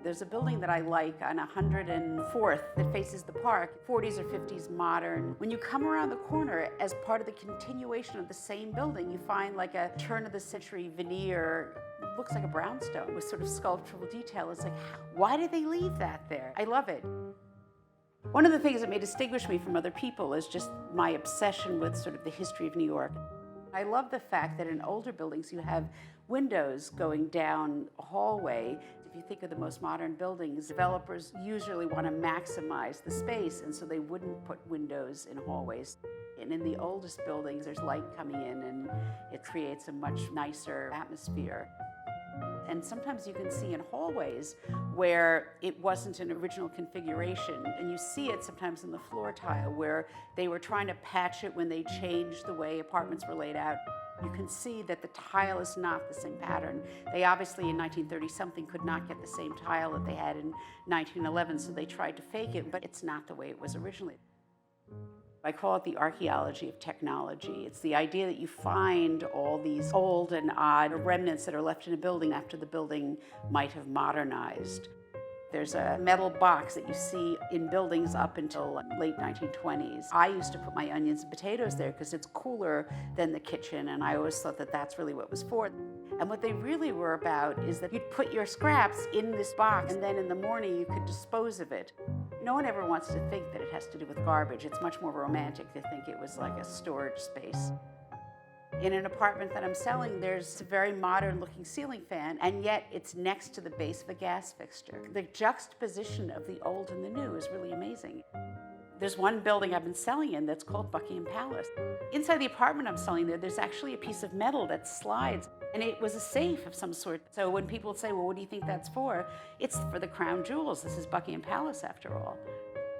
There's a building that I like on 104th that faces the park, 40s or 50s modern. When you come around the corner, as part of the continuation of the same building, you find like a turn-of-the-century veneer. It looks like a brownstone with sort of sculptural detail. It's like, why did they leave that there? I love it. One of the things that may distinguish me from other people is just my obsession with sort of the history of New York. I love the fact that in older buildings you have windows going down a hallway. If you think of the most modern buildings, developers usually want to maximize the space, and so they wouldn't put windows in hallways. And in the oldest buildings, there's light coming in, and it creates a much nicer atmosphere. And sometimes you can see in hallways where it wasn't an original configuration, and you see it sometimes in the floor tile where they were trying to patch it when they changed the way apartments were laid out. You can see that the tile is not the same pattern. They obviously in 1930-something could not get the same tile that they had in 1911, so they tried to fake it, but it's not the way it was originally. I call it the archaeology of technology. It's the idea that you find all these old and odd remnants that are left in a building after the building might have modernized. There's a metal box that you see in buildings up until late 1920s. I used to put my onions and potatoes there because it's cooler than the kitchen, and I always thought that that's really what it was for. And what they really were about is that you'd put your scraps in this box, and then in the morning you could dispose of it. No one ever wants to think that it has to do with garbage. It's much more romantic to think it was like a storage space. In an apartment that I'm selling, there's a very modern looking ceiling fan, and yet it's next to the base of a gas fixture. The juxtaposition of the old and the new is really amazing. There's one building I've been selling in that's called Buckingham Palace. Inside the apartment I'm selling there's actually a piece of metal that slides, and it was a safe of some sort. So when people say, well, what do you think that's for? It's for the crown jewels. This is Buckingham Palace after all.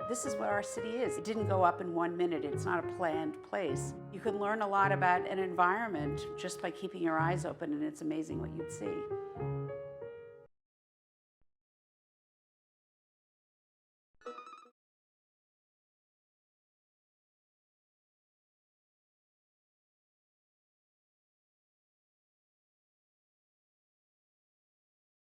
This is what our city is. It didn't go up in 1 minute. It's not a planned place. You can learn a lot about an environment just by keeping your eyes open, and it's amazing what you'd see.